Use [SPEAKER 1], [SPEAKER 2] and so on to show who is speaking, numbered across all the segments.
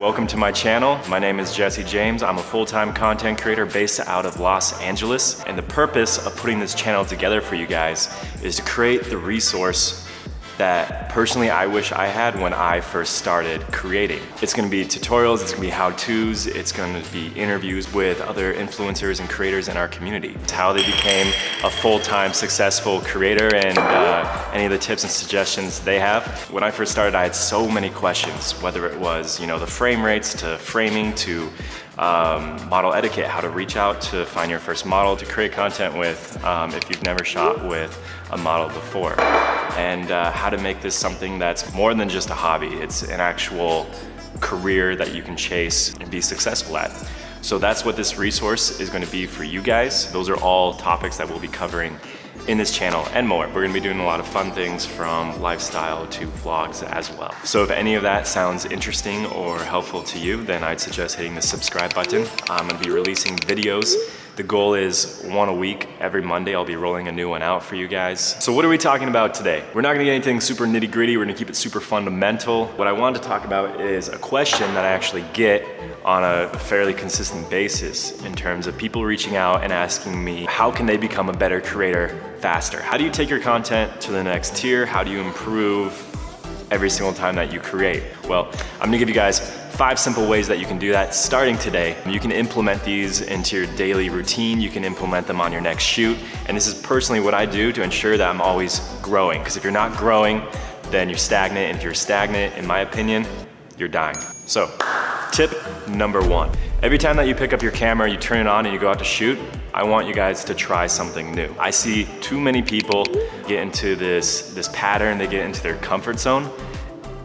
[SPEAKER 1] Welcome to my channel. My name is Jesse James. I'm a full-time content creator based out of Los Angeles. And the purpose of putting this channel together for you guys is to create the resource that personally I wish I had when I first started creating. It's gonna be tutorials, it's gonna be how-tos, it's gonna be interviews with other influencers and creators in our community. It's how they became a full-time successful creator and any of the tips and suggestions they have. When I first started, I had so many questions, whether it was, the frame rates to framing to model etiquette, how to reach out to find your first model to create content with if you've never shot with a model before, and how to make this something that's more than just a hobby. It's an actual career that you can chase and be successful at. So that's what this resource is going to be for you guys. Those are all topics that we'll be covering in this channel and more. We're gonna be doing a lot of fun things from lifestyle to vlogs as well. So if any of that sounds interesting or helpful to you, then I'd suggest hitting the subscribe button. I'm gonna be releasing videos. The goal is one a week. Every Monday, I'll be rolling a new one out for you guys. So what are we talking about today? We're not gonna get anything super nitty gritty. We're gonna keep it super fundamental. What I wanted to talk about is a question that I actually get on a fairly consistent basis in terms of people reaching out and asking me, how can they become a better creator faster? How do you take your content to the next tier? How do you improve every single time that you create? Well, I'm gonna give you guys 5 simple ways that you can do that starting today. You can implement these into your daily routine. You can implement them on your next shoot. And this is personally what I do to ensure that I'm always growing. Because if you're not growing, then you're stagnant. And if you're stagnant, in my opinion, you're dying. So, tip number 1. Every time that you pick up your camera, you turn it on and you go out to shoot, I want you guys to try something new. I see too many people get into this pattern, they get into their comfort zone,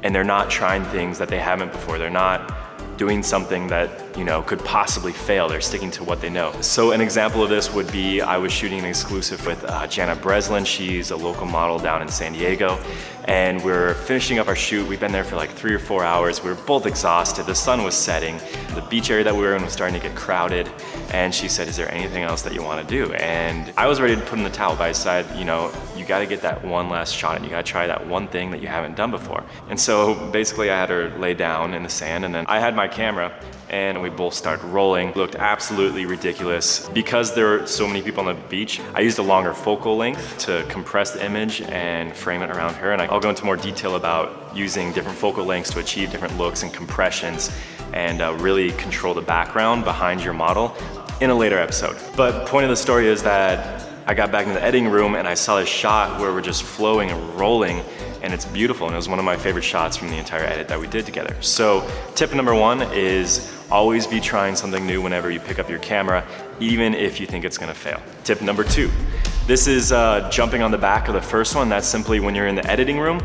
[SPEAKER 1] and they're not trying things that they haven't before. They're not doing something that could possibly fail. They're sticking to what they know. So an example of this would be, I was shooting an exclusive with Jana Breslin. She's a local model down in San Diego. And we're finishing up our shoot. We've been there for like 3 or 4 hours. We were both exhausted. The sun was setting. The beach area that we were in was starting to get crowded. And she said, is there anything else that you want to do? And I was ready to put in the towel, but I said, you got to get that one last shot and you got to try that one thing that you haven't done before. And so basically I had her lay down in the sand, and then I had my camera and we both started rolling. It looked absolutely ridiculous. Because there were so many people on the beach, I used a longer focal length to compress the image and frame it around her. And I'll go into more detail about using different focal lengths to achieve different looks and compressions and really control the background behind your model in a later episode. But point of the story is that I got back in the editing room and I saw this shot where we're just flowing and rolling, and it's beautiful, and it was one of my favorite shots from the entire edit that we did together. So tip number 1 is always be trying something new whenever you pick up your camera, even if you think it's gonna fail. Tip number 2, this is jumping on the back of the first one. That's simply when you're in the editing room,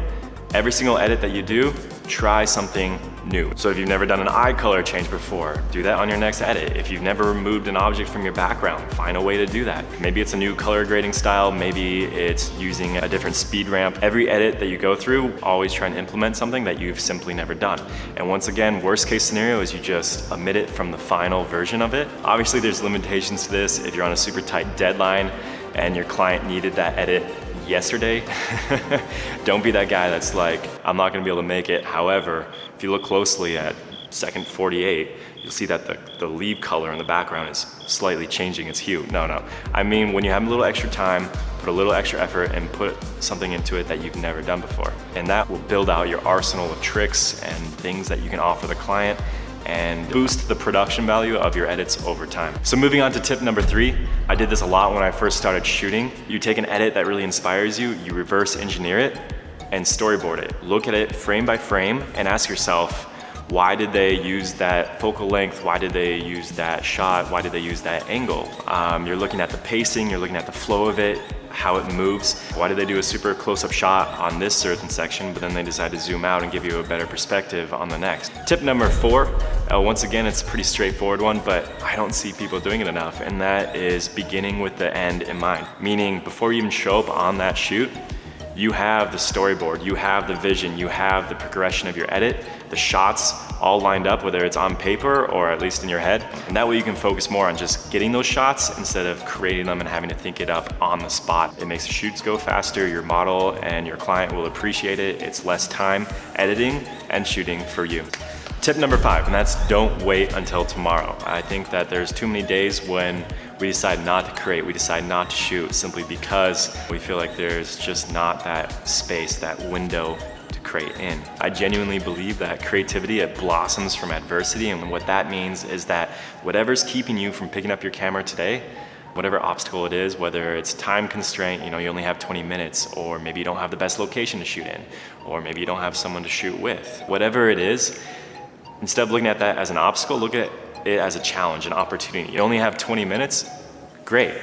[SPEAKER 1] every single edit that you do, try something new. So if you've never done an eye color change before, do that on your next edit. If you've never removed an object from your background, find a way to do that. Maybe it's a new color grading style, maybe it's using a different speed ramp. Every edit that you go through, always try and implement something that you've simply never done. And once again, worst case scenario is you just omit it from the final version of it. Obviously there's limitations to this. If you're on a super tight deadline and your client needed that edit yesterday, don't be that guy that's like, I'm not gonna be able to make it. However, if you look closely at second 48, you'll see that the leaf color in the background is slightly changing its hue. No. I mean, when you have a little extra time, put a little extra effort and put something into it that you've never done before. And that will build out your arsenal of tricks and things that you can offer the client and boost the production value of your edits over time. So moving on to tip number 3, I did this a lot when I first started shooting. You take an edit that really inspires you, you reverse engineer it and storyboard it. Look at it frame by frame and ask yourself, why did they use that focal length? Why did they use that shot? Why did they use that angle? You're looking at the pacing, you're looking at the flow of it, how it moves. Why did they do a super close-up shot on this certain section, but then they decide to zoom out and give you a better perspective on the next? Tip number 4, once again, it's a pretty straightforward one, but I don't see people doing it enough, and that is beginning with the end in mind. Meaning, before you even show up on that shoot, you have the storyboard, you have the vision, you have the progression of your edit, the shots all lined up, whether it's on paper or at least in your head. And that way you can focus more on just getting those shots instead of creating them and having to think it up on the spot. It makes the shoots go faster, your model and your client will appreciate it. It's less time editing and shooting for you. Tip number 5, and that's don't wait until tomorrow. I think that there's too many days when we decide not to create, we decide not to shoot simply because we feel like there's just not that space, that window to create in. I genuinely believe that creativity, it blossoms from adversity, and what that means is that whatever's keeping you from picking up your camera today, whatever obstacle it is, whether it's time constraint, you only have 20 minutes, or maybe you don't have the best location to shoot in, or maybe you don't have someone to shoot with. Whatever it is, instead of looking at that as an obstacle, look at it as a challenge, an opportunity. You only have 20 minutes, great.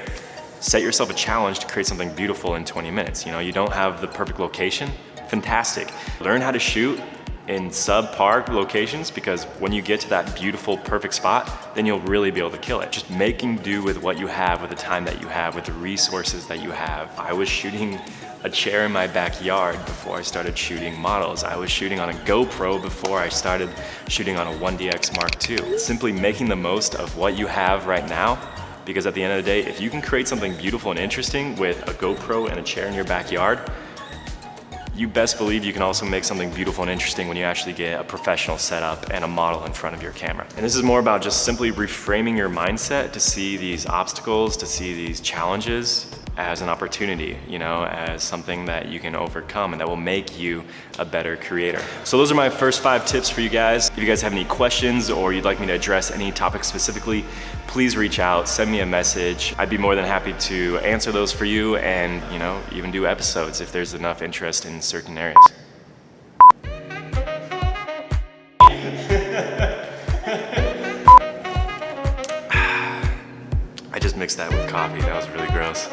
[SPEAKER 1] Set yourself a challenge to create something beautiful in 20 minutes. You don't have the perfect location, fantastic. Learn how to shoot in subpar locations, because when you get to that beautiful, perfect spot, then you'll really be able to kill it. Just making do with what you have, with the time that you have, with the resources that you have. I was shooting a chair in my backyard before I started shooting models. I was shooting on a GoPro before I started shooting on a 1DX Mark II. Simply making the most of what you have right now, because at the end of the day, if you can create something beautiful and interesting with a GoPro and a chair in your backyard, you best believe you can also make something beautiful and interesting when you actually get a professional setup and a model in front of your camera. And this is more about just simply reframing your mindset to see these obstacles, to see these challenges as an opportunity, as something that you can overcome and that will make you a better creator. So those are my first 5 tips for you guys. If you guys have any questions or you'd like me to address any topic specifically, please reach out, send me a message. I'd be more than happy to answer those for you and, even do episodes if there's enough interest in certain areas. I just mixed that with coffee. That was really gross.